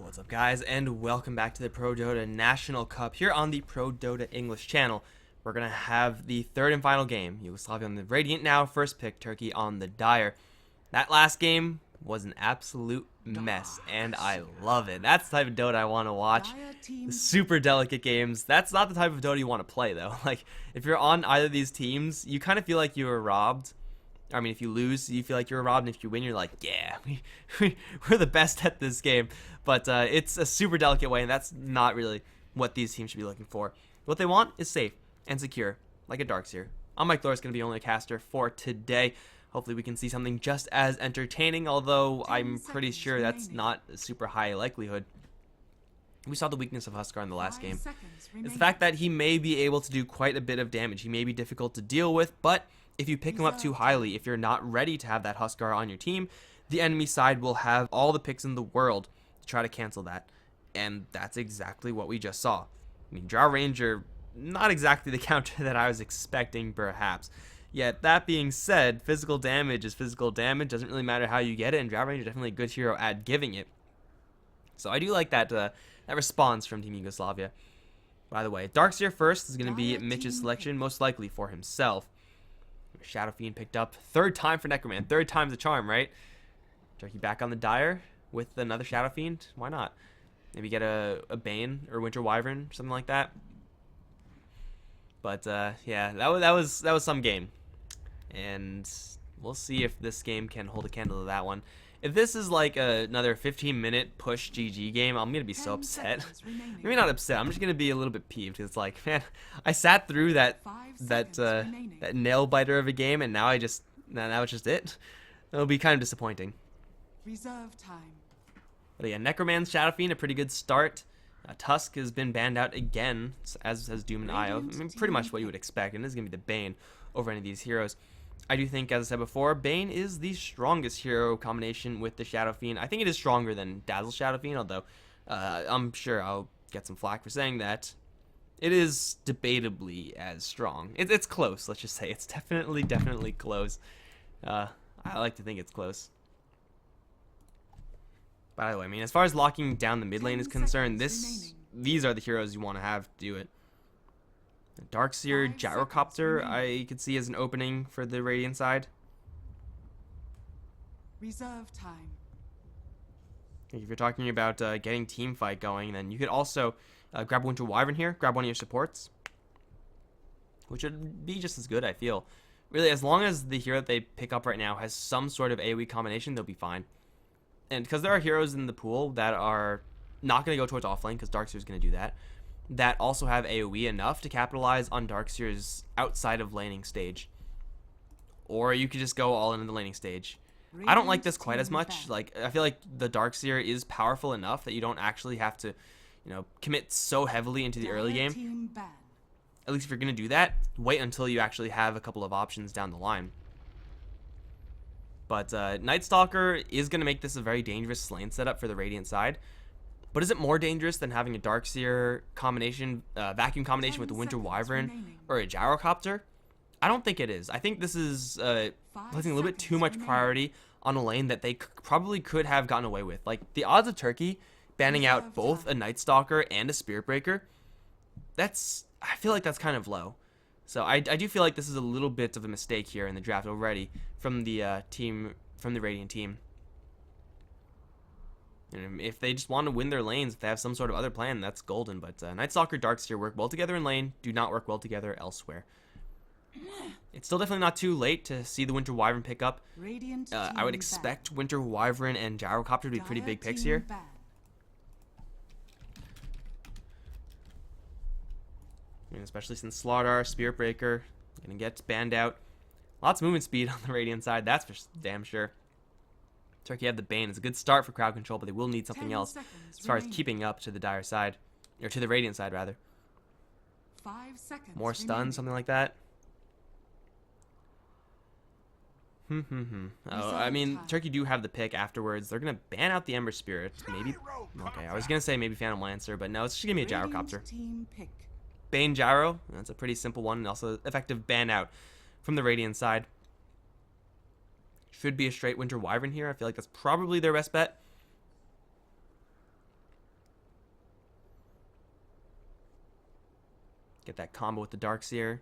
What's up, guys, and welcome back to the ProDota National Cup here on the ProDota English channel. We're going to have the third and final game, Yugoslavia on the Radiant now, first pick Turkey on the Dire. That last game was an absolute mess, and I love it. That's the type of Dota I want to watch. The super delicate games. That's not the type of Dota you want to play, though. Like, if you're on either of these teams, you kind of feel like you were robbed. I mean, if you lose, you feel like you're robbed, and if you win, you're like, yeah, we're the best at this game. But it's a super delicate way, and that's not really what these teams should be looking for. What they want is safe and secure, like a Darkseer. I'm Mikelorus, going to be only a caster for today. Hopefully we can see something just as entertaining, although I'm pretty sure that's not a super high likelihood. We saw the weakness of Huskar in the last game. It's the fact that he may be able to do quite a bit of damage. He may be difficult to deal with, but if you pick him up too highly, if you're not ready to have that Huskar on your team, the enemy side will have all the picks in the world to try to cancel that. And that's exactly what we just saw. I mean, Drow Ranger, not exactly the counter that I was expecting, perhaps. Yet, that being said, physical damage is physical damage. Doesn't really matter how you get it, and Drow Ranger is definitely a good hero at giving it. So I do like that, that response from Team Yugoslavia. By the way, Darkseer first is going to be Mitch's selection, most likely for himself. Shadow Fiend picked up. Third time for Necroman. Third time's the charm, right? Turkey back on the Dire with another Shadow Fiend. Why not? Maybe get a Bane or Winter Wyvern, something like that. But yeah, that was some game, and we'll see if this game can hold a candle to that one. If this is like another 15-minute push GG game, I'm gonna be so upset. Maybe not upset. I'm just gonna be a little bit peeved. It's like, man, I sat through that nail biter of a game, and now it's just it. It'll be kind of disappointing. Reserve time. But yeah, Necroman's Shadow Fiend, a pretty good start. Tusk has been banned out again, as has Doom and Io. I mean, pretty much what you would expect, and this is gonna be the Bane over any of these heroes. I do think, as I said before, Bane is the strongest hero combination with the Shadow Fiend. I think it is stronger than Dazzle's Shadow Fiend, although I'm sure I'll get some flack for saying that. It is debatably as strong. It's close, let's just say. It's definitely close. I like to think it's close. By the way, I mean, as far as locking down the mid lane is concerned, these are the heroes you want to have to do it. Darkseer, Gyrocopter, I could see as an opening for the Radiant side. Reserve time. If you're talking about getting team fight going, then you could also grab Winter Wyvern here, grab one of your supports, which would be just as good, I feel. Really, as long as the hero that they pick up right now has some sort of AoE combination, they'll be fine. And because there are heroes in the pool that are not going to go towards offlane, because Darkseer is going to do that, that also have AoE enough to capitalize on Darkseer's outside of laning stage. Or you could just go all in the laning stage. I don't like this quite as much. Like, I feel like the Darkseer is powerful enough that you don't actually have to, you know, commit so heavily into the early game. At least if you're going to do that, wait until you actually have a couple of options down the line. But Night Stalker is going to make this a very dangerous lane setup for the Radiant side. But is it more dangerous than having a Darkseer combination, vacuum combination with a Winter Wyvern or a Gyrocopter? I don't think it is. I think this is placing a little bit too much priority on a lane that they probably could have gotten away with. Like, the odds of Turkey banning out both a Night Stalker and a Spirit Breaker, I feel like that's kind of low. So I do feel like this is a little bit of a mistake here in the draft already from the Radiant team. And if they just want to win their lanes, if they have some sort of other plan, that's golden. But Night Stalker, Darkseer work well together in lane, do not work well together elsewhere. It's still definitely not too late to see the Winter Wyvern pick up. I would expect Winter Wyvern and Gyrocopter to be pretty big picks here. I mean, especially since Slardar, Spirit Breaker, gonna get banned out. Lots of movement speed on the Radiant side, that's for damn sure. Turkey had the Bane. It's a good start for crowd control, but they will need something else as far as keeping up to the Dire side, or to the Radiant side rather. 5 seconds. More stuns, something like that. Oh, I mean, Turkey do have the pick afterwards. They're gonna ban out the Ember Spirit, maybe. Okay, I was gonna say maybe Phantom Lancer, but no, it's just gonna be a Gyrocopter. Bane Gyro. That's a pretty simple one, and also effective ban out from the Radiant side. Should be a straight Winter Wyvern here. I feel like that's probably their best bet. Get that combo with the Darkseer.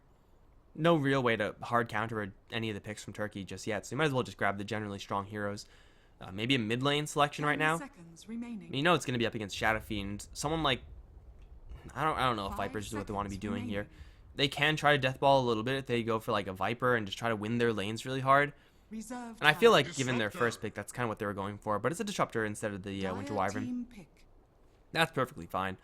No real way to hard counter any of the picks from Turkey just yet, so you might as well just grab the generally strong heroes. Maybe a mid lane selection right now. You know it's going to be up against Shadow Fiend. Someone like I don't know if Vipers do what they want to be doing here. They can try to death ball a little bit if they go for like a Viper and just try to win their lanes really hard. And I feel like given their first pick, that's kind of what they were going for. But it's a Disruptor instead of the Winter Wyvern. That's perfectly fine.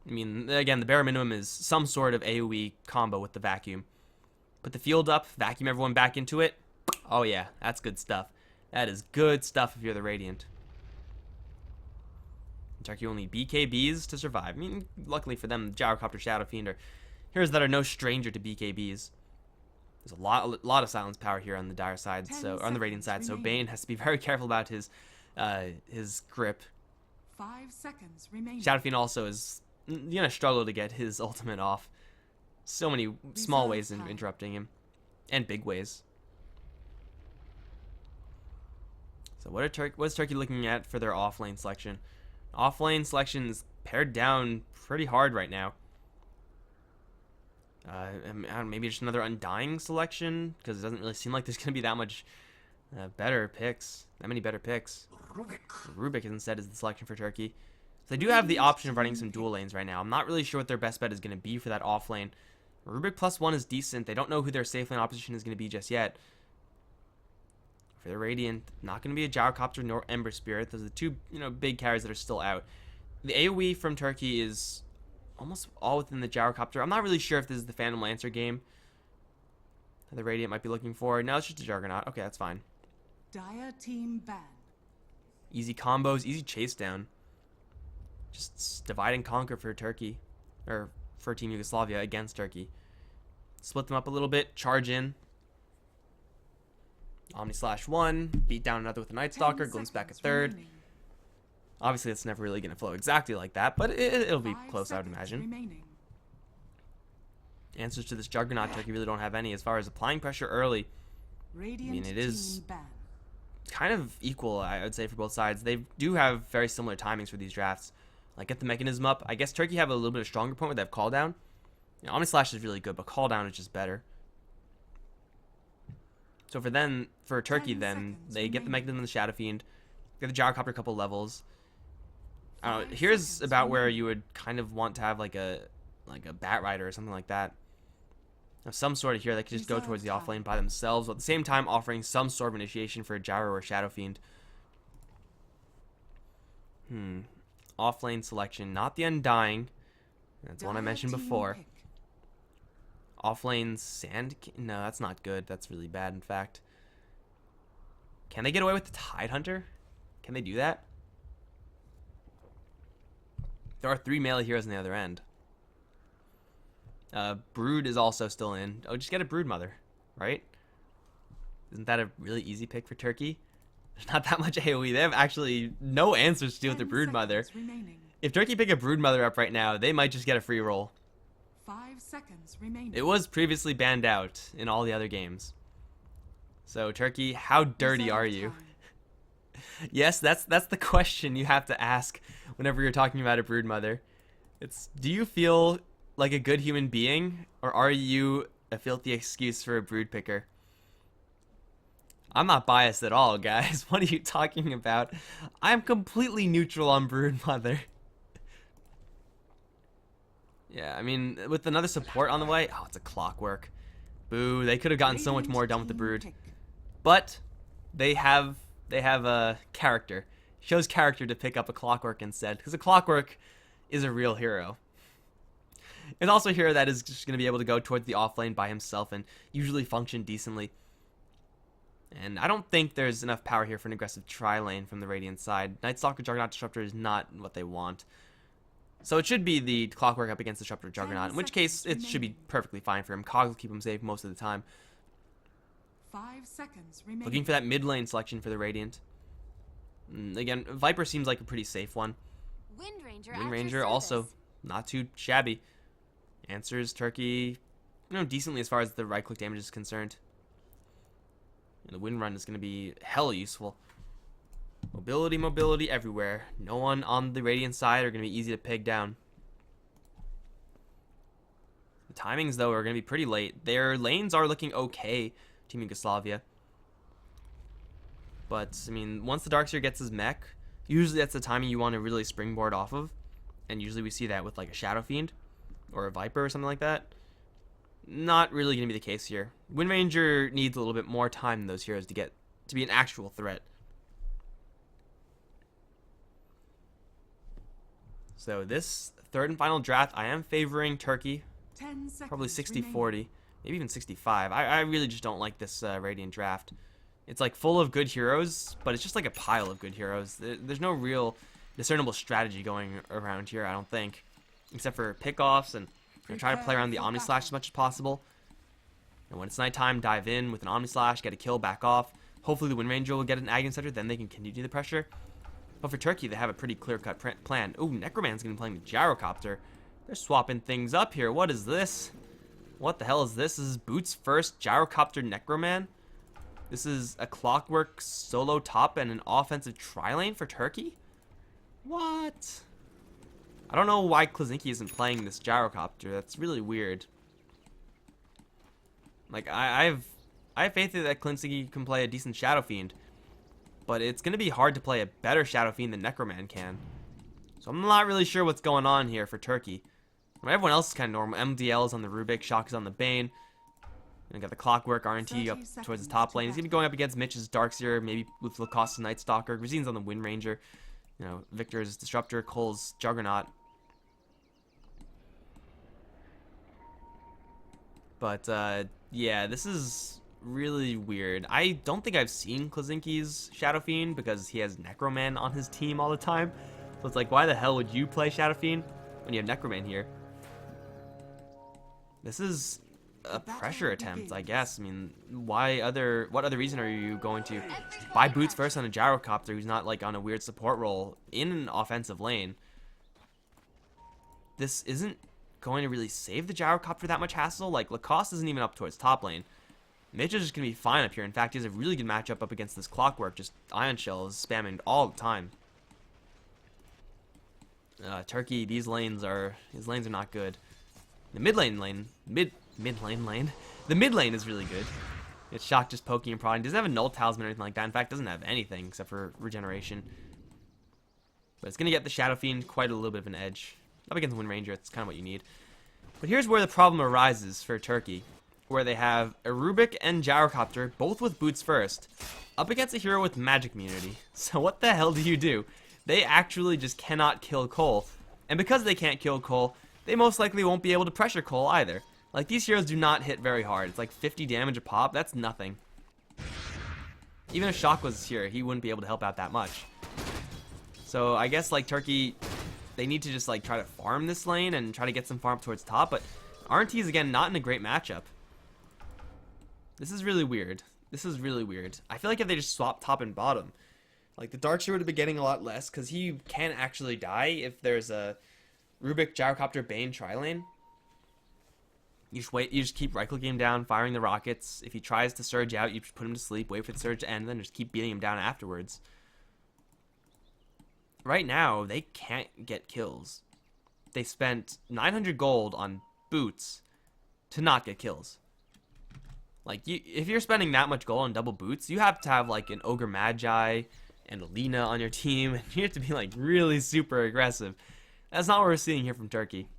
I mean, again, the bare minimum is some sort of AoE combo with the Vacuum. Put the field up, vacuum everyone back into it. Oh yeah, that's good stuff. That is good stuff if you're the Radiant. Turkey only BKBs to survive. I mean, luckily for them, Gyrocopter, Shadow Fiend are heroes that are no stranger to BKBs. There's a lot of silence power here on the Dire side, so on the Radiant side. So Bane has to be very careful about his grip. 5 seconds remaining. Shadow Fiend also is gonna struggle to get his ultimate off. So many small ways in interrupting him, and big ways. So what's Turkey looking at for their offlane selection? Offlane selection is pared down pretty hard right now. Maybe just another Undying selection, because it doesn't really seem like there's going to be that much better picks. That many better picks. Rubik instead is the selection for Turkey. So they do have the option of running some dual lanes right now. I'm not really sure what their best bet is going to be for that offlane. Rubik +1 is decent. They don't know who their safe lane opposition is going to be just yet. For the Radiant, not going to be a Gyrocopter nor Ember Spirit. Those are the two big carries that are still out. The AoE from Turkey is almost all within the Gyrocopter. I'm not really sure if this is the Phantom Lancer game that the Radiant might be looking for. No, it's just a Juggernaut. Okay, that's fine. Dire team ban. Easy combos, easy chase down. Just divide and conquer for Turkey, or for Team Yugoslavia against Turkey. Split them up a little bit, charge in. Omni/1, beat down another with a Night Stalker, glimpse back a third. Remaining. Obviously, it's never really going to flow exactly like that, but it'll be 5 close, I would seconds imagine. remaining. Answers to this Juggernaut Turkey really don't have any as far as applying pressure early. Radiant it is team ban. Kind of equal, I would say, for both sides. They do have very similar timings for these drafts. Like, get the mechanism up. I guess Turkey have a little bit of stronger point where they have call down. Omni/Slash is really good, but call down is just better. So for Turkey, 10 then seconds they get the remaining. mechanism and the Shadow Fiend. Get the Gyrocopter a couple levels. I don't know. 5 Here's seconds about where remaining. you would kind of want to have like a Bat Rider or something like that. Of some sort of here that could just go towards the Reserve offlane by themselves, while at the same time offering some sort of initiation for a Gyro or Shadow Fiend. Offlane selection, not the Undying. That's one I Dire mentioned team before. pick. Offlane no, that's not good. That's really bad, in fact. Can they get away with the Tide Hunter? Can they do that? There are 3 melee heroes on the other end. Brood is also still in. Oh, just get a Brood Mother, right? Isn't that a really easy pick for Turkey? There's not that much AoE. They have actually no answers to deal with the 10 Brood Mother. seconds remaining. If Turkey pick a Brood Mother up right now, they might just get a free roll. 5 seconds remaining. It was previously banned out in all the other games. So Turkey, how dirty Reserve are you? time. Yes, that's the question you have to ask whenever you're talking about a Brood Mother. It's, do you feel like a good human being, or are you a filthy excuse for a Brood Picker? I'm not biased at all, guys. What are you talking about? I'm completely neutral on Brood Mother. Yeah, I mean, with another support on the way, oh, it's a Clockwork. Boo, they could have gotten so much Radiant more done with the team Brood. pick. But they have a character. Shows character to pick up a Clockwork instead, because a Clockwork is a real hero. It's also a hero that is just going to be able to go towards the offlane by himself and usually function decently. And I don't think there's enough power here for an aggressive tri-lane from the Radiant side. Night Stalker Juggernaut Disruptor is not what they want. So it should be the Clockwork up against Disruptor Juggernaut, in which case it should be perfectly fine for him. Cogs will keep him safe most of the time. 5 seconds remaining. Looking for that mid lane selection for the Radiant. Again, Viper seems like a pretty safe one. Wind Ranger, Wind at your Ranger also service. not too shabby. Answers Turkey, decently as far as the right click damage is concerned. And the Wind Run is going to be hella useful. Mobility everywhere. No one on the Radiant side are going to be easy to peg down. timings, though, are going to be pretty late. Their lanes are looking okay, Team Yugoslavia. But, I mean, once the Darkseer gets his mech, usually that's the timing you want to really springboard off of. And usually we see that with, like, a Shadow Fiend or a Viper or something like that. Not really going to be the case here. Wind Ranger needs a little bit more time than those heroes to get to be an actual threat. So this third and final draft, I am favoring Turkey. 10 seconds Probably 60-40, remaining. maybe even 65. I really just don't like this Radiant draft. It's like full of good heroes, but it's just like a pile of good heroes. There's no real discernible strategy going around here, I don't think. Except for pickoffs and try to play around the Omni Slash as much as possible. And when it's nighttime, dive in with an Omni Slash, get a kill, back off. Hopefully the Wind Ranger will get an Aghanim Scepter, then they can continue the pressure. But for Turkey, they have a pretty clear-cut plan. Ooh, Necroman's going to be playing the Gyrocopter. They're swapping things up here. What is this? What the hell is this? This is Boots' first Gyrocopter Necroman. This is a Clockwork solo top and an offensive tri-lane for Turkey? What? I don't know why Klazinki isn't playing this Gyrocopter. That's really weird. Like, I have faith that Klazinki can play a decent Shadow Fiend. But it's going to be hard to play a better Shadow Fiend than Necroman can. So I'm not really sure what's going on here for Turkey. Everyone else is kind of normal. MDL is on the Rubik, Shock is on the Bane. And got the Clockwork, RNT up towards the top lane. He's going to be going up against Mitch's Darkseer, maybe with Lacoste's Night Stalker. Rosine's on the Wind Ranger. You know, Victor's Disruptor, Cole's Juggernaut. But, yeah, this is really weird. I don't think I've seen Klazinki's Shadow Fiend because he has Necroman on his team all the time. So it's like, why the hell would you play Shadow Fiend when you have Necroman here? This is a pressure attempt, I guess. I mean, what other reason are you going to buy Boots first on a Gyrocopter who's not like on a weird support role in an offensive lane? This isn't going to really save the Gyrocopter that much hassle. Like, Lacoste isn't even up towards top lane. Mitch is just going to be fine up here. In fact, he has a really good matchup up against this Clockwork. Just Ion Shell is spamming all the time. Turkey, his lanes are not good. The mid lane, the mid lane is really good. It's Shock just poking and prodding. Doesn't have a null talisman or anything like that. In fact, doesn't have anything except for regeneration. But it's going to get the Shadow Fiend quite a little bit of an edge. Up against Wind Ranger, it's kind of what you need. But here's where the problem arises for Turkey, where they have a Rubik and Gyrocopter, both with Boots first, up against a hero with magic immunity. So what the hell do you do? They actually just cannot kill Cole. And because they can't kill Cole, they most likely won't be able to pressure Cole either. Like, these heroes do not hit very hard. It's like 50 damage a pop. That's nothing. Even if Shock was here, he wouldn't be able to help out that much. So I guess, like, Turkey, they need to just, like, try to farm this lane and try to get some farm towards top. But RNT is, again, not in a great matchup. This is really weird. This is really weird. I feel like if they just swap top and bottom, like, the Darkseer would have been getting a lot less, because he can't actually die if there's a Rubik, Gyrocopter, Bane tri-lane. You just wait, you just keep right-clicking him down, firing the rockets. If he tries to surge out, you just put him to sleep, wait for the surge to end, then just keep beating him down afterwards. Right now, they can't get kills. They spent 900 gold on Boots to not get kills. Like, if you're spending that much gold on double Boots, you have to have, like, an Ogre Magi and a Lina on your team, and you have to be, like, really super aggressive. That's not what we're seeing here from Turkey.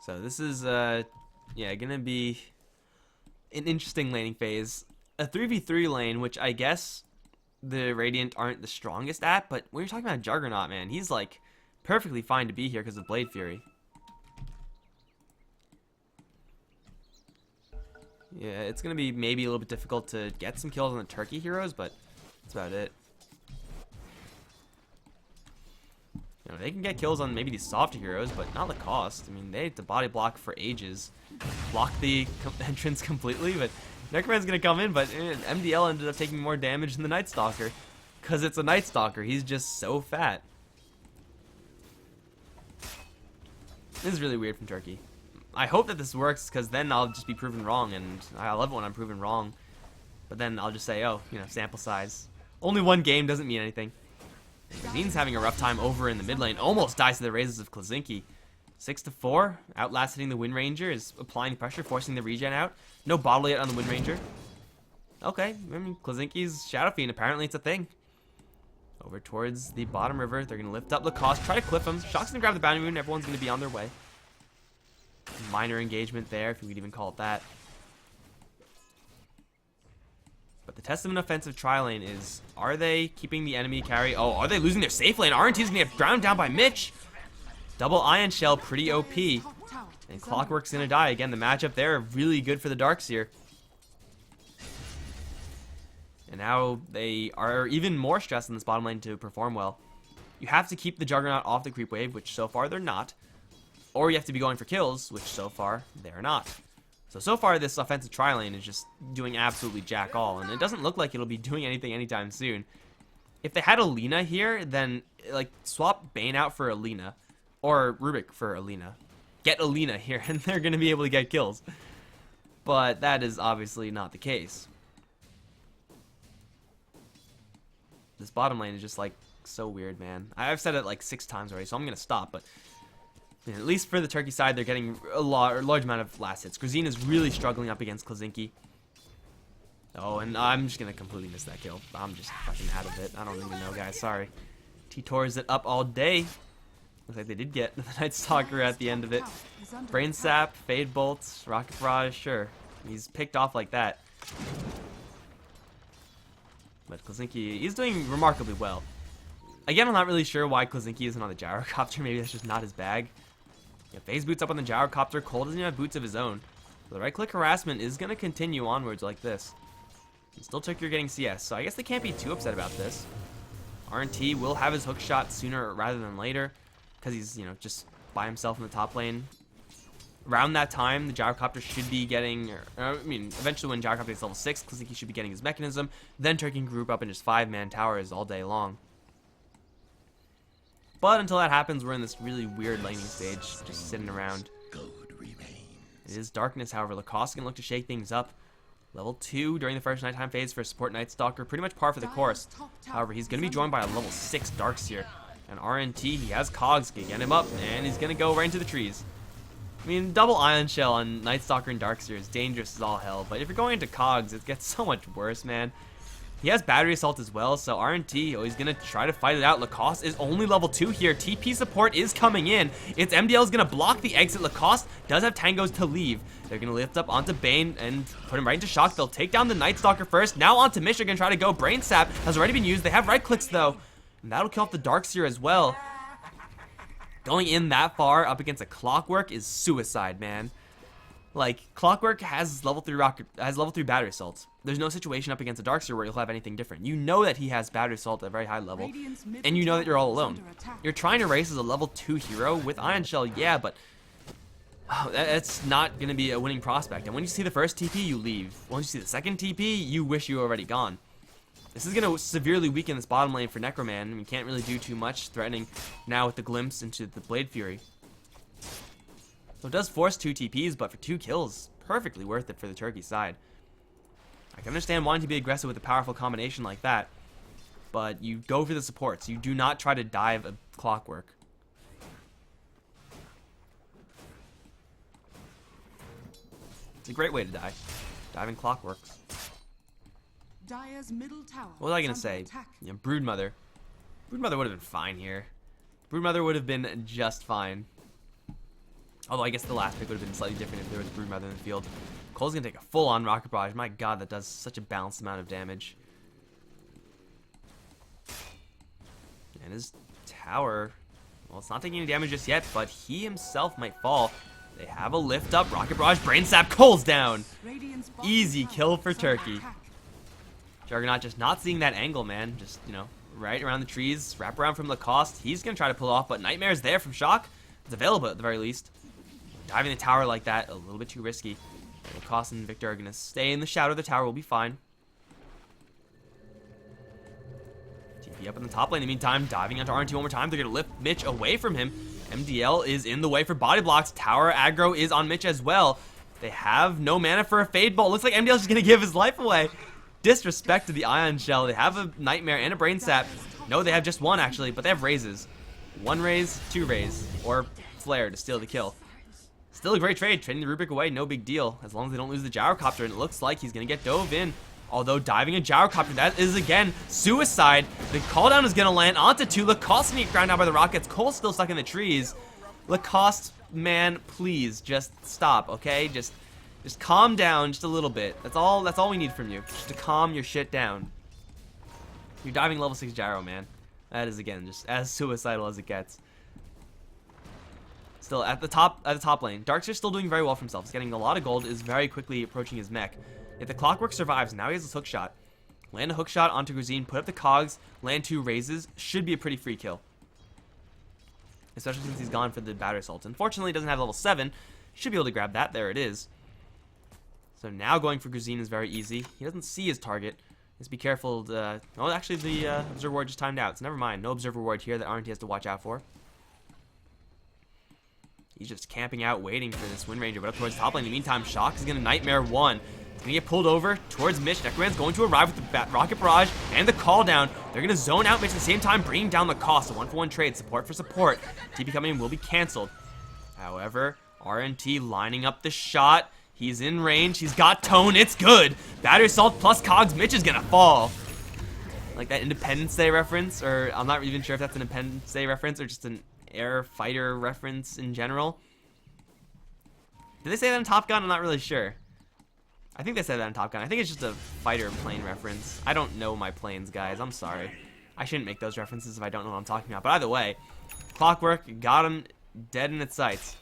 So this is, yeah, gonna be an interesting laning phase. A 3v3 lane, which I guess the Radiant aren't the strongest at, but when you're talking about Juggernaut, man, he's, like, perfectly fine to be here because of Blade Fury. Yeah, it's going to be maybe a little bit difficult to get some kills on the Turkey heroes, but that's about it. You know, they can get kills on maybe these softer heroes, but not Lacoste. I mean, they had to body block for ages. Block the entrance completely, but Necroman's going to come in, but MDL ended up taking more damage than the Night Stalker. Because it's a Night Stalker. He's just so fat. This is really weird from Turkey. I hope that this works, because then I'll just be proven wrong, and I love it when I'm proven wrong. But then I'll just say, oh, you know, sample size. Only one game doesn't mean anything. Gazin's having a rough time over in the mid lane. Almost dies to the raises of Klazinki. 6-4. Outlast hitting the Wind Ranger is applying pressure, forcing the regen out. No bottle yet on the Wind Ranger. Okay, I mean, Klazinki's Shadow Fiend. Apparently it's a thing. Over towards the bottom river. They're going to lift up Lacoste, try to clip him. Shock's going to grab the bounty moon. Everyone's going to be on their way. Minor engagement there, if you could even call it that. But the test of an offensive tri-lane is, are they keeping the enemy carry? Oh, are they losing their safe lane? RNT's going to get ground down by Mitch. Double Ion Shell, pretty OP. And Clockwork's going to die. Again, the matchup there, really good for the Darkseer. And now they are even more stressed in this bottom lane to perform well. You have to keep the Juggernaut off the creep wave, which so far they're not. Or you have to be going for kills, which so far they're not. So far this offensive tri-lane is just doing absolutely jack all. And it doesn't look like it'll be doing anything anytime soon. If they had Alina here, then like swap Bane out for Alina. Or Rubik for Alina. Get Alina here and they're going to be able to get kills. But that is obviously not the case. This bottom lane is just like so weird, man. I've said it like 6 times already, so I'm gonna stop. But at least for the Turkey side, they're getting a large amount of last hits. Grazine is really struggling up against Klazinki. Oh, and I'm just gonna completely miss that kill. I'm just fucking out of it. I don't even know, guys. Sorry. T-Tors it up all day. Looks like they did get the Night Stalker at the end of it. Brain Sap, Fade Bolt, Rocket Barrage, sure. He's picked off like that. But Klazinki, he's doing remarkably well. Again, I'm not really sure why Klazinki isn't on the Gyrocopter. Maybe that's just not his bag. Yeah, FaZe boots up on the Gyrocopter. Cole doesn't even have boots of his own. So the right-click harassment is going to continue onwards like this. And still Turkey are getting CS, so I guess they can't be too upset about this. RNT will have his hook shot sooner rather than later. Because he's, just by himself in the top lane. Around that time, the Gyrocopter should be getting, eventually when Gyrocopter is level 6, Klazinki should be getting his mechanism. Then Turkey can group up in just 5-man towers all day long. But until that happens, we're in this really weird laning stage, just sitting around. It is darkness, however. Lacoste can look to shake things up. Level 2 during the first nighttime phase for a support Night Stalker, pretty much par for the course. However, he's going to be joined by a level 6 Darkseer. And RNT, he has Cogs, can get him up, and he's going to go right into the trees. I mean, double Ion Shell on Night Stalker and Darkseer is dangerous as all hell, but if you're going into Cogs, it gets so much worse, man. He has Battery Assault as well, so RNT, he's going to try to fight it out. Lacoste is only level 2 here. TP support is coming in. It's MDL is going to block the exit. Lacoste does have tangos to leave. They're going to lift up onto Bane and put him right into shock. They'll take down the Night Stalker first. Now onto Mish. They're going to try to go. Brain Sap has already been used. They have right clicks, though, and that'll kill off the Darkseer as well. Going in that far up against a Clockwork is suicide, man. Like, Clockwork has level 3 battery assault. There's no situation up against a Darkseer where you'll have anything different. You know that he has battery assault at a very high level, and you know that you're all alone. You're trying to race as a level 2 hero with Ion Shell, yeah, but that's not going to be a winning prospect. And when you see the first TP, you leave. Once you see the second TP, you wish you were already gone. This is going to severely weaken this bottom lane for Necroman. We can't really do too much, threatening now with the glimpse into the Blade Fury. So it does force 2 TPs, but for 2 kills, perfectly worth it for the Turkey side. I can understand wanting to be aggressive with a powerful combination like that, but you go for the supports. You do not try to dive a Clockwork. It's a great way to die. Diving Clockworks. Dire's middle tower What was I going to say? Broodmother. Broodmother would have been fine here. Broodmother would have been just fine. Although I guess the last pick would have been slightly different if there was Broodmother in the field. Cole's going to take a full-on Rocket Barrage. My god, that does such a balanced amount of damage. And his tower, well, it's not taking any damage just yet, but he himself might fall. They have a lift up. Rocket Barrage, Brain Sap, Cole's down. Easy kill for Turkey. Juggernaut just not seeing that angle, man. Just, right around the trees. Wrap around from Lacoste. He's going to try to pull off, but Nightmare's there from Shock. It's available at the very least. Diving the tower like that, a little bit too risky. Lacoste and Victor are going to stay in the shadow of the tower. We'll be fine. TP up in the top lane. In the meantime, diving onto RNT one more time. They're going to lift Mitch away from him. MDL is in the way for body blocks. Tower aggro is on Mitch as well. They have no mana for a Fade Bolt. Looks like MDL's just going to give his life away. Disrespect to the Ion Shell. They have a Nightmare and a Brain Sap. No, they have just one, actually, but they have raises. One raise, two raise, or flare to steal the kill. Still a great trade. Trading the Rubik away, no big deal. As long as they don't lose the gyrocopter, and it looks like he's going to get dove in. Although diving a gyrocopter, that is, again, suicide. The call down is going to land onto two. Lacoste going to get ground out by the rockets. Cole's still stuck in the trees. Lacoste, man, please, just stop, okay? Just calm down just a little bit. That's all we need from you. Just to calm your shit down. You're diving level 6 gyro, man. That is, again, just as suicidal as it gets. Still at the top lane. Darkseer's still doing very well for himself. He's getting a lot of gold, is very quickly approaching his mech. If the Clockwork survives, now he has this hook shot. Land a hook shot onto Grazine, put up the cogs, land 2 raises, should be a pretty free kill. Especially since he's gone for the Battery Assault. Unfortunately, he doesn't have level 7. Should be able to grab that. There it is. So now going for Grazine is very easy. He doesn't see his target. Just be careful. Oh, actually, the Observer Ward just timed out, so never mind. No Observer Ward here that RNT has to watch out for. He's just camping out, waiting for this Wind Ranger, but up towards the top lane. In the meantime, Shock is going to Nightmare 1. He's going to get pulled over towards Mitch. Necroman's going to arrive with the Rocket Barrage and the call down. They're going to zone out Mitch at the same time, bringing down the cost. A 1-for-1 trade, support for support. TP coming in will be canceled. However, RNT lining up the shot. He's in range. He's got tone. It's good. Battery Assault plus cogs. Mitch is going to fall. Like that Independence Day reference, or I'm not even sure if that's an Independence Day reference or just an air fighter reference in general. Did they say that in Top Gun? I'm not really sure. I think they said that in Top Gun. I think it's just a fighter plane reference. I don't know my planes, guys. I'm sorry. I shouldn't make those references if I don't know what I'm talking about. But either way, Clockwork got him dead in its sights.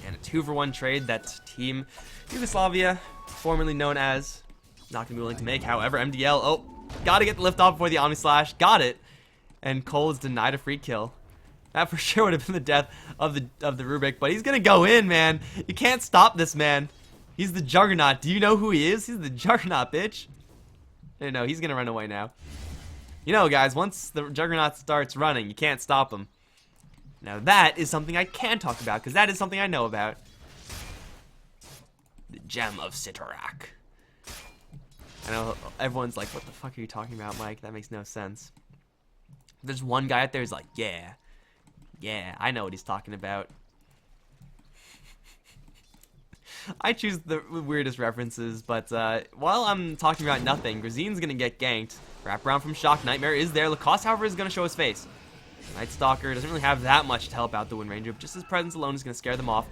And a 2-for-1 trade that Team Yugoslavia, formerly known as, not going to be willing to make. However, MDL, oh, got to get the lift off before the Omni Slash. Got it. And Cole is denied a free kill. That for sure would have been the death of the Rubik, but he's gonna go in, man. You can't stop this man. He's the Juggernaut. Do you know who he is? He's the Juggernaut, bitch. No, he's gonna run away now. You know, guys, once the Juggernaut starts running, you can't stop him. Now that is something I can talk about, because that is something I know about. The Gem of Sitarak. I know everyone's like, what the fuck are you talking about, Mike? That makes no sense. There's one guy out there who's like, yeah, I know what he's talking about. I choose the weirdest references, but while I'm talking about nothing, Grazine's gonna get ganked. Wrap around from Shock. Nightmare is there. Lacoste, however, is gonna show his face. Night Stalker doesn't really have that much to help out the Wind Ranger, but just his presence alone is gonna scare them off.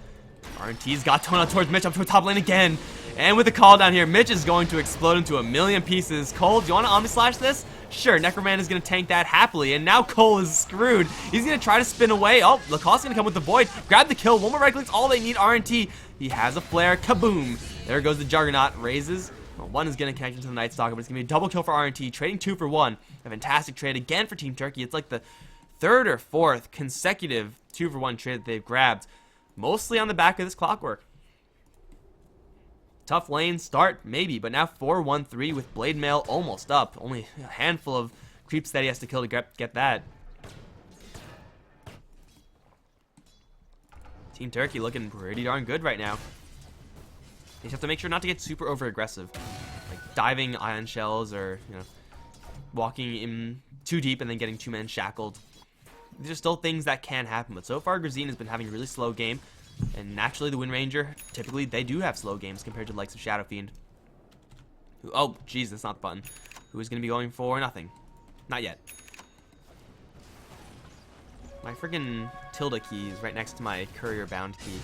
RNT's got tone out towards Mitch, up to a top lane again. And with the call down here, Mitch is going to explode into a million pieces. Cole, do you want to Omni Slash this? Sure, Necroman is going to tank that happily, and now Cole is screwed. He's going to try to spin away. Oh, Lacoste's going to come with the Void. Grab the kill. One more right click's all they need. RNT. He has a flare. Kaboom. There goes the Juggernaut. Raises. Well, one is going to connect into the Night Stalker, but it's going to be a double kill for RNT. Trading 2-for-1. A fantastic trade again for Team Turkey. It's like the 3rd or 4th consecutive 2-for-1 trade that they've grabbed. Mostly on the back of this Clockwork. Tough lane start, maybe, but now 4-1-3 with Blade Mail almost up. Only a handful of creeps that he has to kill to get that. Team Turkey looking pretty darn good right now. They just have to make sure not to get super over aggressive, like diving ion shells or walking in too deep and then getting 2-man shackled. These are still things that can happen, but so far Grazine has been having a really slow game. And naturally, the Wind Ranger, typically, they do have slow games compared to the likes of Shadow Fiend. Oh, jeez, that's not the button. Who is going to be going for nothing? Not yet. My freaking tilde key is right next to my courier bound key.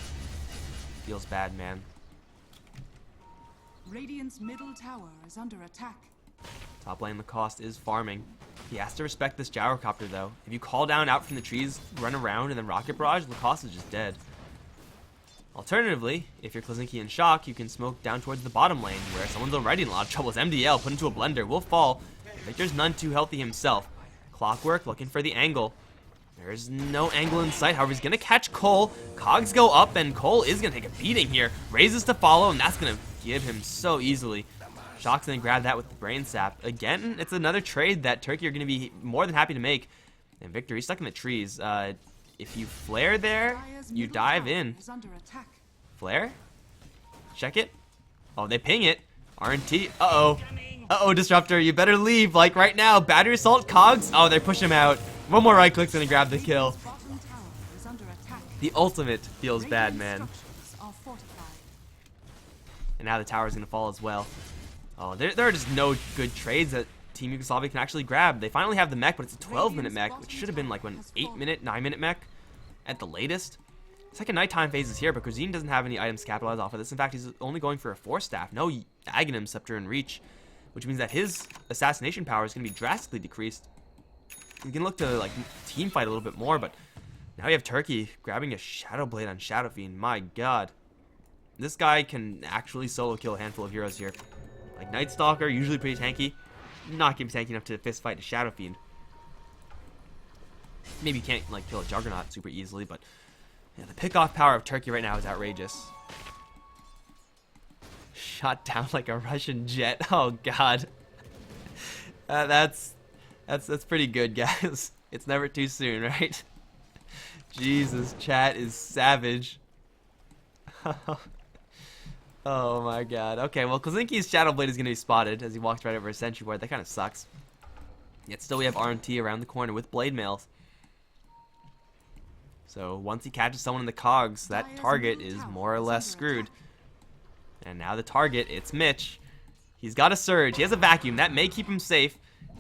Feels bad, man. Radiant's middle tower is under attack. Top lane Lacoste is farming. He has to respect this gyrocopter, though. If you call down out from the trees, run around, and then rocket barrage, Lacoste is just dead. Alternatively, if you're Klizinski in Shock, you can smoke down towards the bottom lane, where someone's already in a lot of trouble. As MDL put into a blender, will fall. Victor's none too healthy himself. Clockwork looking for the angle. There's no angle in sight. However, he's going to catch Cole. Cogs go up, and Cole is going to take a beating here. Raises to follow, and that's going to give him so easily. Shock's going to grab that with the Brain Sap. Again, it's another trade that Turkey are going to be more than happy to make. And Victor, he's stuck in the trees. If you flare there, you dive in. Flare? Check it. Oh, they ping it. RNT. Uh-oh. Uh-oh, Disruptor, you better leave, like right now. Battery Assault, Cogs. Oh, they push him out. One more right click's gonna grab the kill. Radiant's bottom tower is under attack. The ultimate feels bad, Radiant man. structures are fortified. And now the tower's gonna fall as well. Oh, there are just no good trades that Team Yugoslavia can actually grab. They finally have the mech, but it's a 12-minute mech, which should have been like an 8-minute, 9-minute mech at the latest. Second nighttime phase is here, but Grozin doesn't have any items to capitalize off of this. In fact, he's only going for a 4-staff. No Aghanim Scepter in reach, which means that his assassination power is going to be drastically decreased. He can look to like team fight a little bit more, but now you have Turkey grabbing a Shadow Blade on Shadow Fiend. My god. This guy can actually solo kill a handful of heroes here. Like Night Stalker, usually pretty tanky. Not going to be tanky enough to fist fight a Shadow Fiend. Maybe you can't like kill a Juggernaut super easily, but yeah, the pick-off power of Turkey right now is outrageous. Shot down like a Russian jet. Oh god. That's pretty good, guys. It's never too soon, right? Jesus, chat is savage. Oh my god. Okay, well, Kozinki's Shadow Blade is going to be spotted as he walks right over a sentry ward. That kind of sucks. Yet still we have RNT around the corner with Blade Mails. So once he catches someone in the cogs, that target is more or less screwed. And now the target, it's Mitch. He's got a surge. He has a vacuum. That may keep him safe.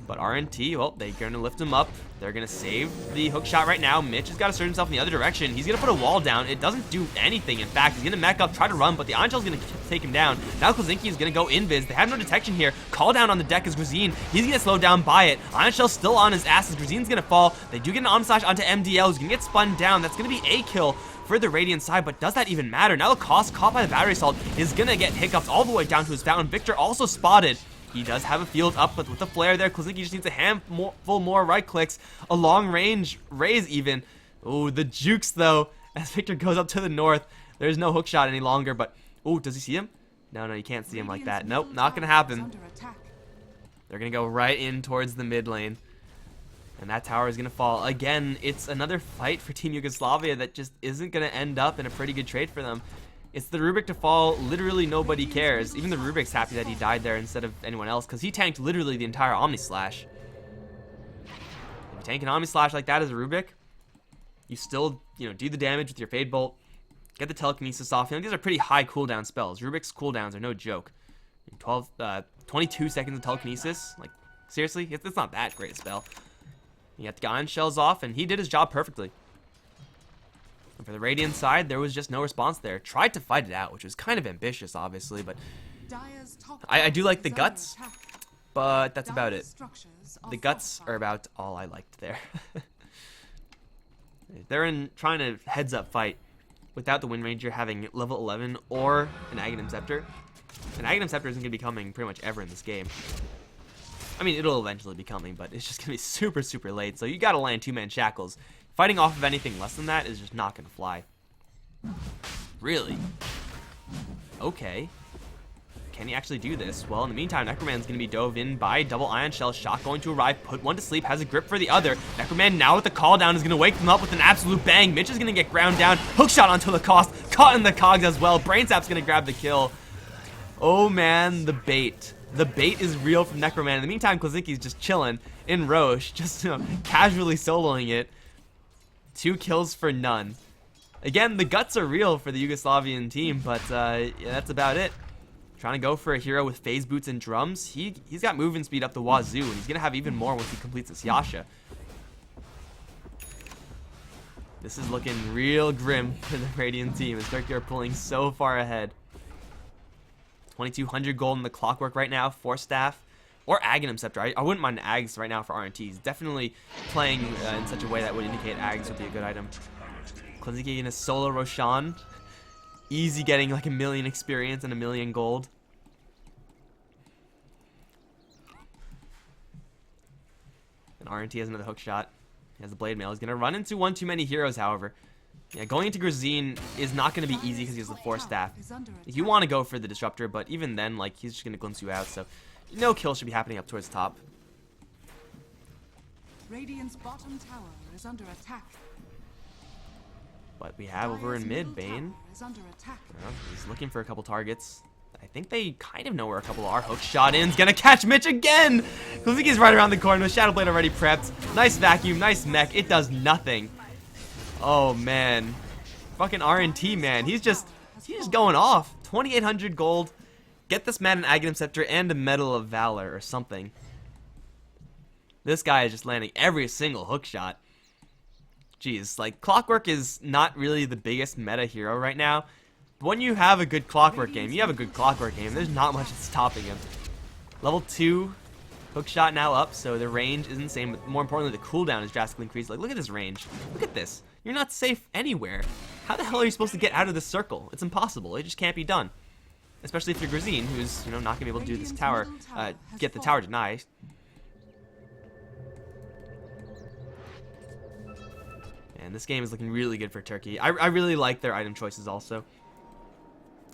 But RNT, well, they're going to lift him up. They're going to save the hook shot right now. Mitch has got to surge himself in the other direction. He's going to put a wall down. It doesn't do anything. In fact, he's going to mech up, try to run, but the Iron Shell's going to take him down. Now Kozinki is going to go invis. They have no detection here. Call down on the deck is Grozin. He's going to slow down by it. Iron Shell's still on his ass as Grozin's going to fall. They do get an Omnislash onto MDL, who's going to get spun down. That's going to be a kill for the Radiant side, but does that even matter? Now the cost caught by the Battery Assault is going to get hiccups all the way down to his fountain. Victor also spotted. He does have a field up, but with the flare there, Kozinki just needs a handful more right clicks. A long range raise even. Oh, the jukes though. As Victor goes up to the north, there's no hook shot any longer, but oh, does he see him? No, you can't see him like that. Nope, not gonna happen. They're gonna go right in towards the mid lane. And that tower is gonna fall. Again, it's another fight for Team Yugoslavia that just isn't gonna end up in a pretty good trade for them. It's the Rubik to fall. Literally nobody cares. Even the Rubik's happy that he died there instead of anyone else, because he tanked literally the entire Omnislash. If you tank an Omnislash like that as a Rubik, you still, do the damage with your Fade Bolt, get the telekinesis off. These are pretty high cooldown spells. Rubik's cooldowns are no joke. 22 seconds of telekinesis. Like, seriously? It's not that great a spell. You got the Ion Shells off, and he did his job perfectly. And for the Radiant side, there was just no response there. Tried to fight it out, which was kind of ambitious, obviously, but I do like the guts, but that's about it. The guts are about all I liked there. They're trying to heads-up fight without the Wind Ranger having level 11 or an Aghanim Scepter. An Aghanim Scepter isn't going to be coming pretty much ever in this game. I mean, it'll eventually be coming, but it's just going to be super, super late, so you got to land two-man shackles. Fighting off of anything less than that is just not going to fly. Really? Okay. Can he actually do this? Well, in the meantime, Necroman's going to be dove in by double Ion Shell. Shot going to arrive, put one to sleep, has a grip for the other. Necroman now with the call down is going to wake them up with an absolute bang. Mitch is going to get ground down. Hook shot onto the cost. Caught in the cogs as well. Brain Sap's going to grab the kill. Oh man, the bait. The bait is real from Necroman. In the meantime, Kozinki's just chilling in Roche, just casually soloing it. 2 kills for none. Again, the guts are real for the Yugoslavian team, but yeah, that's about it. Trying to go for a hero with phase boots and drums. He's got movement speed up the wazoo, and he's going to have even more once he completes this Yasha. This is looking real grim for the Radiant team, as Turkey are pulling so far ahead. 2,200 gold in the clockwork right now, 4-staff. Or Aghanim Scepter. I wouldn't mind Ags right now for RNT. He's definitely playing in such a way that would indicate Ags would be a good item. Kozinki in a solo Roshan. Easy getting like 1 million experience and 1 million gold. And RNT has another hook shot. He has the Blade Mail. He's going to run into one too many heroes, however. Yeah, going into Grozin is not going to be easy because he has the 4-staff. You want to go for the Disruptor, but even then, like, he's just going to glimpse you out, so no kill should be happening up towards the top. Radiant's bottom tower is under attack. But we have over in mid, Bane. Is under attack. He's looking for a couple targets. I think they kind of know where a couple are. Hook shot in's gonna catch Mitch again! Kazuki's right around the corner with Shadow Blade already prepped. Nice vacuum, nice mech. It does nothing. Oh, man. Fucking RNT, man. He's just going off. 2,800 gold. Get this man an Aghanim Scepter and a Medal of Valor or something. This guy is just landing every single hook shot. Jeez, like, Clockwork is not really the biggest meta hero right now. But when you have a good Clockwork game, you have a good Clockwork game. There's not much that's stopping him. Level 2 hook shot now up, so the range is insane, but more importantly, the cooldown is drastically increased. Like, look at this range. Look at this. You're not safe anywhere. How the hell are you supposed to get out of this circle? It's impossible. It just can't be done. Especially if you're Grazine, who's, you know, not gonna be able to do this tower, get the tower denied. And this game is looking really good for Turkey. I really like their item choices also.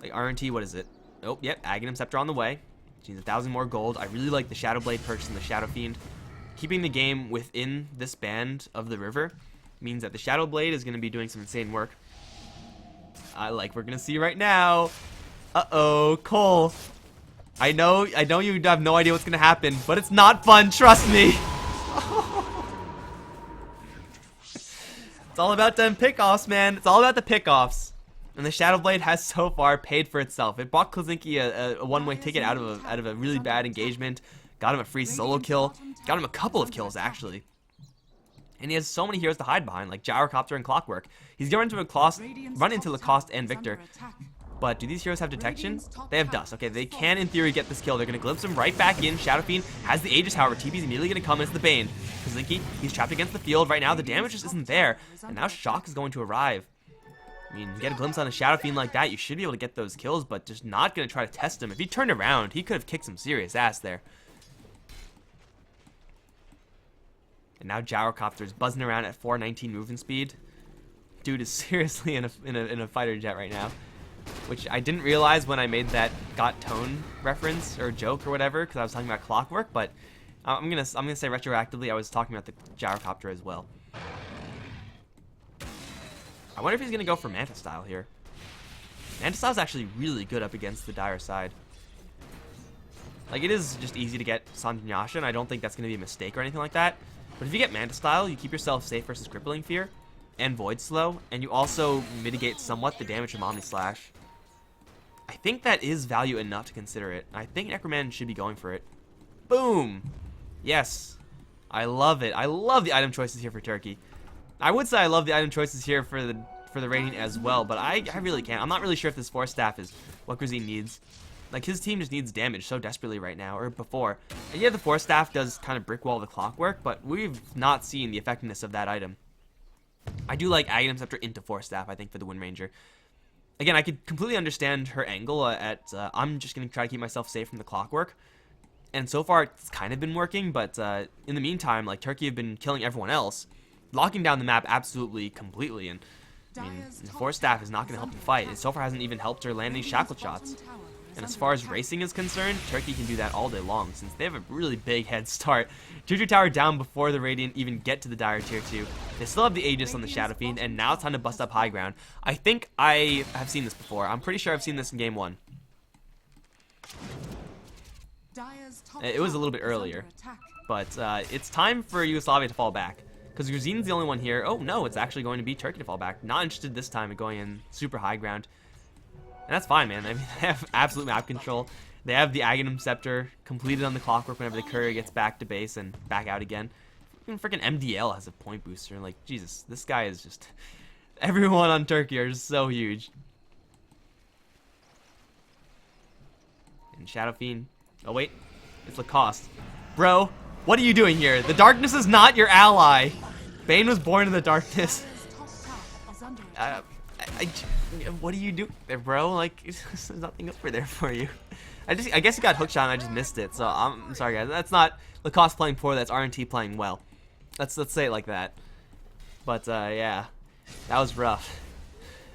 Like RNT, what is it? Oh, yep, Aghanim Scepter on the way. She needs 1,000 more gold. I really like the Shadow Blade purchase and the Shadow Fiend. Keeping the game within this band of the river means that the Shadow Blade is going to be doing some insane work. Like we're going to see right now. Uh-oh, Cole. I know you have no idea what's going to happen, but it's not fun, trust me. It's all about them pickoffs, man. It's all about the pickoffs. And the Shadow Blade has so far paid for itself. It bought Kazinki a one-way ticket out of a really bad engagement. Got him a free solo kill. Got him a couple of kills, actually. And he has so many heroes to hide behind, like Gyrocopter and Clockwork. He's going to run into Lacoste and Victor. But do these heroes have detection? They have Dust. Okay, they can, in theory, get this kill. They're going to glimpse him right back in. Shadow Fiend has the Aegis, however. TP's immediately going to come into the Bane. Kazinki, he's trapped against the field right now. The damage just isn't there. And now Shock is going to arrive. I mean, get a glimpse on a Shadow Fiend like that, you should be able to get those kills, but just not going to try to test him. If he turned around, he could have kicked some serious ass there. And now Gyrocopter's buzzing around at 419 movement speed. Dude is seriously in a fighter jet right now. Which I didn't realize when I made that Got Tone reference or joke or whatever, because I was talking about Clockwork, but I'm gonna say retroactively I was talking about the Gyrocopter as well. I wonder if he's gonna go for Manta Style here. Manta Style is actually really good up against the Dire side. Like, it is just easy to get Sanjanyasha, and I don't think that's gonna be a mistake or anything like that. But if you get Manta Style, you keep yourself safe versus Crippling Fear and Void Slow, and you also mitigate somewhat the damage from Omni Slash. I think that is value enough to consider it. I think Necroman should be going for it. Boom! Yes. I love it. I love the item choices here for Turkey. I would say I love the item choices here for the Radiant as well, but I really can't. I'm not really sure if this Force Staff is what Grazine needs. Like, his team just needs damage so desperately right now, or before. And yeah, the Force Staff does kind of brick wall the Clockwork, but we've not seen the effectiveness of that item. I do like Aghanim Scepter into Force Staff, I think, for the Wind Ranger. Again, I could completely understand her angle I'm just going to try to keep myself safe from the Clockwork. And so far, it's kind of been working, but in the meantime, like, Turkey have been killing everyone else, locking down the map absolutely completely, and I mean, the Force Staff is not going to help the fight. It so far hasn't even helped her land any Shackle shots. And as far as racing is concerned, Turkey can do that all day long, since they have a really big head start. Juju Tower down before the Radiant even get to the Dire Tier 2. They still have the Aegis on the Shadow Fiend, and now it's time to bust up high ground. I think I have seen this before. I'm pretty sure I've seen this in Game 1. It was a little bit earlier, but it's time for Yugoslavia to fall back. Because Grazine's the only one here. Oh no, it's actually going to be Turkey to fall back. Not interested this time in going in super high ground. And that's fine, man. I mean, they have absolute map control. They have the Aghanim Scepter completed on the Clockwork whenever the courier gets back to base and back out again. Even freaking MDL has a point booster. Like, Jesus, this guy is just... Everyone on Turkey are just so huge. And Shadow Fiend... Oh, wait. It's Lacoste. Bro, what are you doing here? The darkness is not your ally. Bane was born in the darkness. What do you do there, bro? Like, there's nothing over there for you. I guess you got hookshot and I just missed it. So I'm sorry, guys. That's not Lacoste playing poor. That's RNT playing well. Let's say it like that. But yeah, that was rough.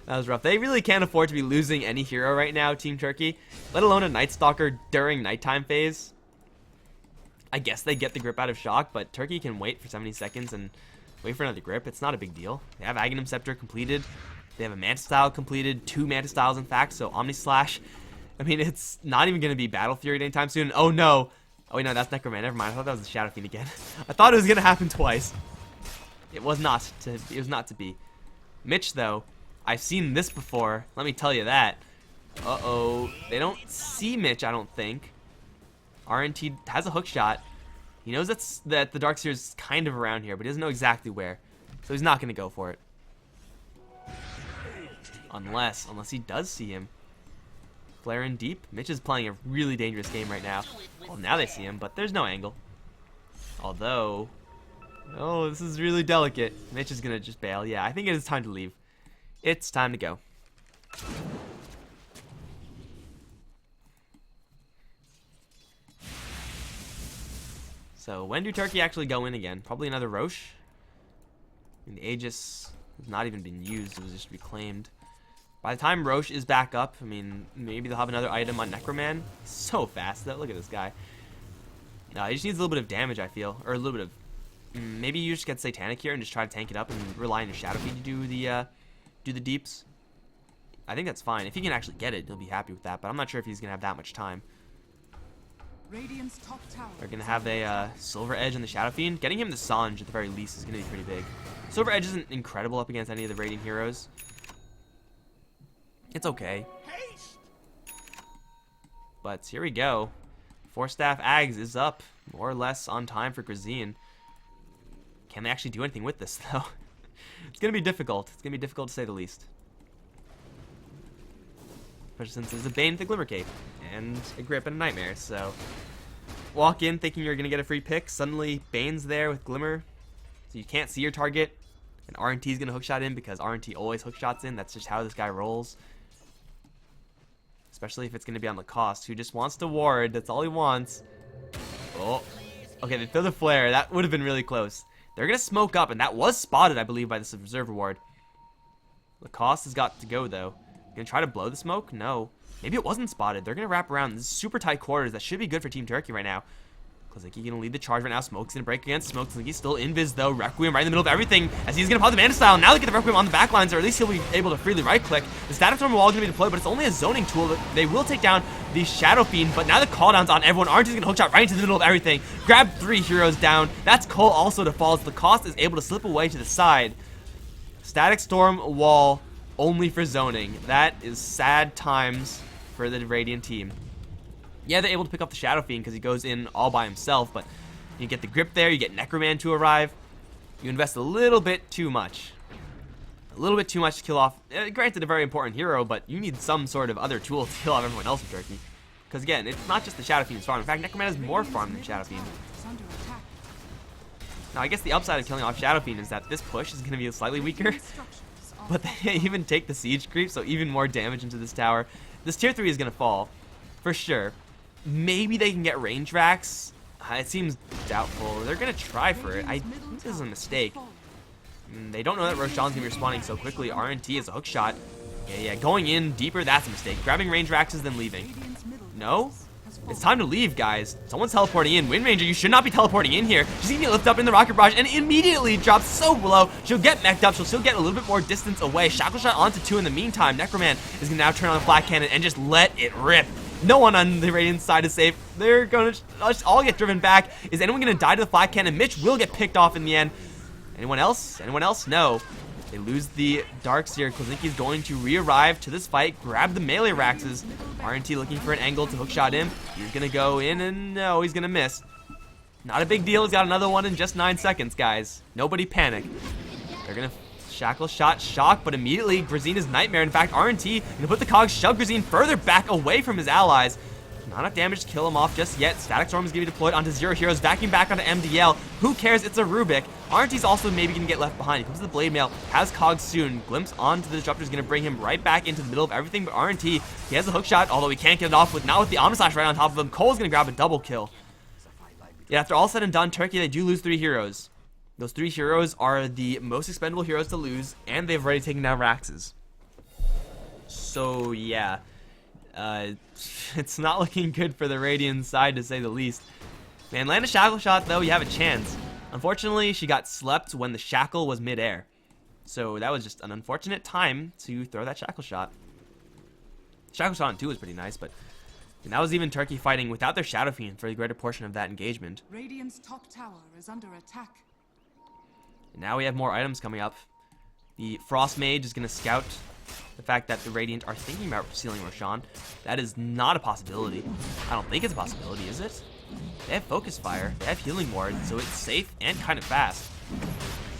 That was rough. They really can't afford to be losing any hero right now, Team Turkey. Let alone a Night Stalker during nighttime phase. I guess they get the grip out of Shock, but Turkey can wait for 70 seconds and wait for another grip. It's not a big deal. They have Aghanim Scepter completed. They have a Manta Style completed. 2 Manta Styles, in fact. So Omni Slash I mean, it's not even going to be Battle Fury anytime soon. Oh, no. Oh, wait, no, that's Necroman. Never mind. I thought that was the Shadow Fiend again. I thought it was going to happen twice. It was not to be. Mitch, though, I've seen this before. Let me tell you that. Uh-oh. They don't see Mitch, I don't think. RNT has a hook shot. He knows that the Darkseer is kind of around here, but he doesn't know exactly where. So he's not going to go for it. Unless he does see him. Flare in deep. Mitch is playing a really dangerous game right now. Well, now they see him, but there's no angle. Although... Oh, this is really delicate. Mitch is going to just bail. Yeah, I think it is time to leave. It's time to go. So, when do Turkey actually go in again? Probably another Roche. I mean, the Aegis has not even been used. It was just reclaimed. By the time Roche is back up, I mean, maybe they'll have another item on Necroman. So fast, though. Look at this guy. He just needs a little bit of damage, I feel. Or a little bit of... Maybe you just get Satanic here and just try to tank it up and rely on your Shadow Fiend to do the deeps. I think that's fine. If he can actually get it, he'll be happy with that. But I'm not sure if he's going to have that much time. Radiant's top tower. We're going to have a Silver Edge on the Shadow Fiend. Getting him the Sange at the very least is going to be pretty big. Silver Edge isn't incredible up against any of the Radiant heroes. It's okay. But here we go. Force Staff Ags is up, more or less on time for Grazine. Can they actually do anything with this, though? It's going to be difficult. It's going to be difficult to say the least. Especially since there's a Bane with a Glimmer Cape, and a Grip and a Nightmare, so... Walk in thinking you're going to get a free pick, suddenly Bane's there with Glimmer, so you can't see your target, and RNT's going to hookshot in because RNT always hookshots in. That's just how this guy rolls. Especially if it's going to be on Lacoste, who just wants to ward. That's all he wants. Oh. Okay, they throw the flare. That would have been really close. They're going to smoke up, and that was spotted, I believe, by this Observer ward. Lacoste has got to go, though. Going to try to blow the smoke? No. Maybe it wasn't spotted. They're going to wrap around. This is super tight quarters. That should be good for Team Turkey right now. Kozicki going to lead the charge right now. Smoke's going to break against Smoke. Kozicki's still invis, though. Requiem right in the middle of everything as he's going to pop the Mana Style. Now they get the Requiem on the backlines, or at least he'll be able to freely right-click. The Static Storm wall is going to be deployed, but it's only a zoning tool. They will take down the Shadow Fiend, but now the cooldown's on everyone. RNG's going to hookshot right into the middle of everything. Grab 3 heroes down. That's Cole also to fall as Lacoste is able to slip away to the side. Static Storm wall only for zoning. That is sad times for the Radiant team. Yeah, they're able to pick up the Shadow Fiend because he goes in all by himself, but you get the grip there, you get Necroman to arrive. You invest a little bit too much. A little bit too much to kill off, granted, a very important hero, but you need some sort of other tool to kill off everyone else in Turkey. Because again, it's not just the Shadow Fiend's farm. In fact, Necroman has more farm than Shadow Fiend. Now, I guess the upside of killing off Shadow Fiend is that this push is going to be slightly weaker. But they even take the siege creep, so even more damage into this tower. This tier 3 is going to fall, for sure. Maybe they can get range racks. It seems doubtful. They're going to try for it. I think this is a mistake. They don't know that Roshan's going to be responding so quickly. RNT is a hook shot. Yeah, going in deeper, that's a mistake. Grabbing range racks is then leaving. No? It's time to leave, guys. Someone's teleporting in. Wind Ranger, you should not be teleporting in here. She's going to get lifted up in the Rocket Barrage and immediately drops so low. She'll get mech'd up. She'll still get a little bit more distance away. Shackle Shot onto 2 in the meantime. Necroman is going to now turn on the Flat Cannon and just let it rip. No one on the Radiant side is safe. They're going to all get driven back. Is anyone going to die to the Flat Cannon? Mitch will get picked off in the end. Anyone else? Anyone else? No. They lose the Darkseer. Kozicki's going to re-arrive to this fight, grab the melee Raxes. RNT looking for an angle to hookshot him. He's going to go in, and no, he's going to miss. Not a big deal. He's got another one in just 9 seconds, guys. Nobody panic. They're going to Shackle Shot, shock, but immediately Grazine is Nightmare. In fact, RNT going to put the cogs, shove Grazine further back away from his allies. Not enough damage to kill him off just yet. Static Storm is going to be deployed onto 0 heroes, vacuum back onto MDL. Who cares? It's a Rubik. RNT's also maybe going to get left behind. He comes to the Blade Mail, has cogs soon. Glimpse onto the Disruptor is going to bring him right back into the middle of everything, but RNT, he has a hook shot, although he can't get it off not with the Omnislash right on top of him. Cole's going to grab a double kill. Yeah, after all said and done, Turkey, they do lose 3 heroes. Those 3 heroes are the most expendable heroes to lose, and they've already taken down Raxes. So, yeah. It's not looking good for the Radiant side, to say the least. Man, land a Shackle Shot, though, you have a chance. Unfortunately, she got slept when the Shackle was mid-air. So that was just an unfortunate time to throw that Shackle Shot. Shackle Shot on 2 was pretty nice, but And that was even Turkey fighting without their Shadow Fiend for the greater portion of that engagement. Radiant's top tower is under attack. And now we have more items coming up. The Frost Mage is going to scout the fact that the Radiant are thinking about sealing Roshan. That is not a possibility. I don't think it's a possibility, is it? They have Focus Fire, they have Healing Ward, so it's safe and kind of fast.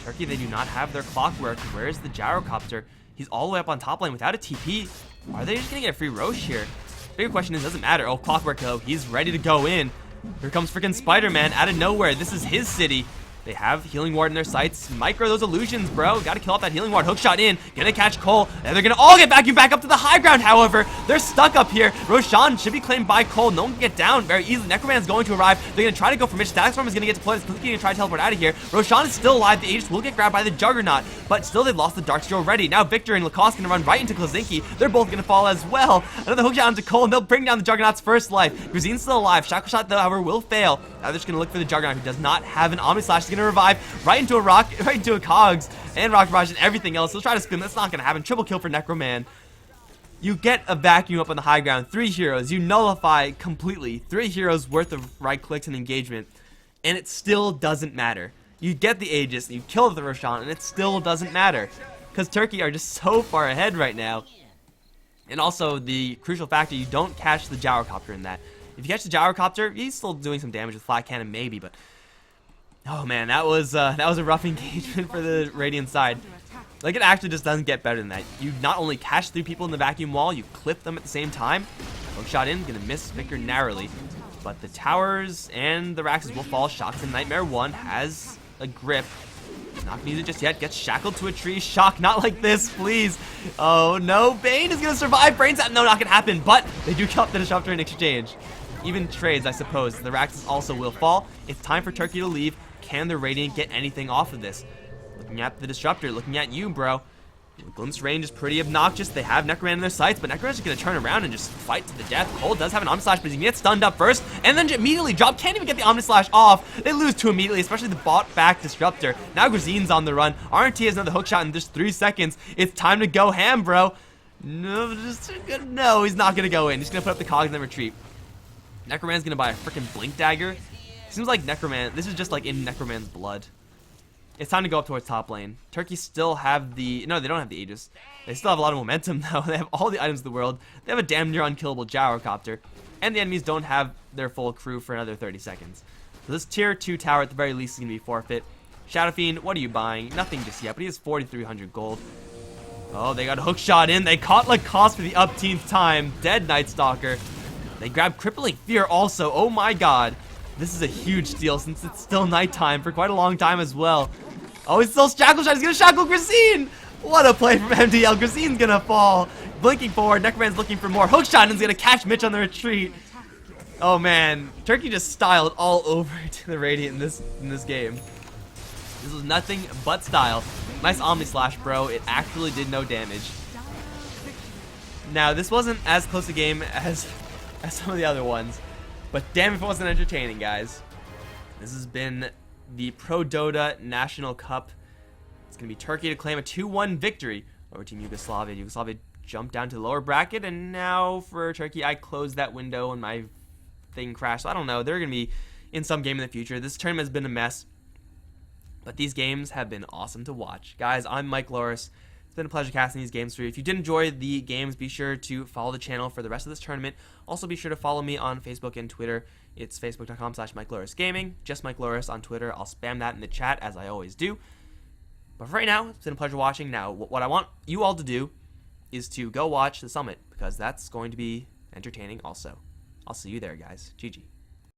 Turkey, they do not have their Clockwork. Where is the Gyrocopter? He's all the way up on top lane without a TP. Are they just going to get a free Rosh here? Bigger question is, doesn't matter. Oh, Clockwork though, he's ready to go in. Here comes freaking Spider-Man out of nowhere. This is his city. They have Healing Ward in their sights. Micro those illusions, bro. Gotta kill off that Healing Ward. Hookshot in. Gonna catch Cole. And they're gonna all get vacuumed back up to the high ground, however. They're stuck up here. Roshan should be claimed by Cole. No one can get down very easily. Necroman's going to arrive. They're gonna try to go for Mitch. Static Storm is gonna get deployed. He's gonna try to teleport out of here. Roshan is still alive. The Aegis will get grabbed by the Juggernaut. But still, they've lost the Darksteel already. Now Victor and Lacoste gonna run right into Klazinki. They're both gonna fall as well. Another hookshot onto Cole, and they'll bring down the Juggernaut's first life. Gruzin's still alive. Shackle Shot, though, however, will fail. Now they're just gonna look for the Juggernaut, who does not have an Omni Slash. He's gonna revive right into a rock, right into a Cogs, and Rock Barrage and everything else. He'll try to spin. That's not gonna happen. Triple kill for Necroman. You get a vacuum up on the high ground. 3 heroes. You nullify completely. 3 heroes worth of right clicks and engagement, and it still doesn't matter. You get the Aegis, and you kill the Roshan, and it still doesn't matter. Because Turkey are just so far ahead right now. And also, the crucial factor, you don't catch the Gyrocopter in that. If you catch the Gyrocopter, he's still doing some damage with Flat Cannon, maybe, but... Oh man, that was a rough engagement for the Radiant side. Like, it actually just doesn't get better than that. You not only catch 3 people in the vacuum wall, you clip them at the same time. Hookshot in, gonna miss Victor narrowly. But the towers and the Raxes will fall. Shocked in Nightmare 1 has a grip. Not gonna use it just yet. Gets shackled to a tree. Shock, not like this, please. Oh no, Bane is gonna survive. Brains out. No, not gonna happen. But they do kill the Disruptor in exchange. Even trades, I suppose. The Raxes also will fall. It's time for Turkey to leave. Can the Radiant get anything off of this? Looking at the Disruptor, looking at you, bro. Glimpse range is pretty obnoxious. They have Necroman in their sights, but Necroman's just going to turn around and just fight to the death. Cole does have an Omnislash, but he's going to get stunned up first, and then immediately drop. Can't even get the Omnislash off. They lose 2 immediately, especially the bot back Disruptor. Now Gruzin's on the run. RNT has another hookshot in just 3 seconds. It's time to go ham, bro. No, he's not going to go in. He's going to put up the cogs and then retreat. Necroman's going to buy a freaking Blink Dagger. Seems like Necroman, this is just like in Necroman's blood. It's time to go up towards top lane. Turkey still have the... No, they don't have the Aegis. They still have a lot of momentum, though. They have all the items of the world. They have a damn near unkillable Gyrocopter. And the enemies don't have their full crew for another 30 seconds. So this tier 2 tower, at the very least, is going to be forfeit. Shadow Fiend, what are you buying? Nothing just yet, but he has 4,300 gold. Oh, they got a hookshot in. They caught Lacoste for the upteenth time. Dead Night Stalker. They grab Crippling Fear also. Oh my god. This is a huge steal since it's still nighttime for quite a long time as well. Oh, he's still Shackle Shot. He's going to shackle Gracine. What a play from MDL. Gracine's going to fall. Blinking forward. Necroman's looking for more. Hookshot and is going to catch Mitch on the retreat. Oh, man. Turkey just styled all over to the Radiant in this game. This was nothing but style. Nice Omni Slash, bro. It actually did no damage. Now, this wasn't as close a game as some of the other ones. But damn if it wasn't entertaining, guys. This has been the ProDota National Cup. It's going to be Turkey to claim a 2-1 victory over Team Yugoslavia. Yugoslavia jumped down to the lower bracket, and now for Turkey, I closed that window and my thing crashed. So I don't know. They're going to be in some game in the future. This tournament has been a mess, but these games have been awesome to watch. Guys, I'm Mikelorus. It's been a pleasure casting these games for you. If you did enjoy the games, be sure to follow the channel for the rest of this tournament. Also, be sure to follow me on Facebook and Twitter. It's facebook.com/MikelorusGaming. Just Mikelorus on Twitter. I'll spam that in the chat, as I always do. But for right now, it's been a pleasure watching. Now, what I want you all to do is to go watch the Summit, because that's going to be entertaining also. I'll see you there, guys. GG.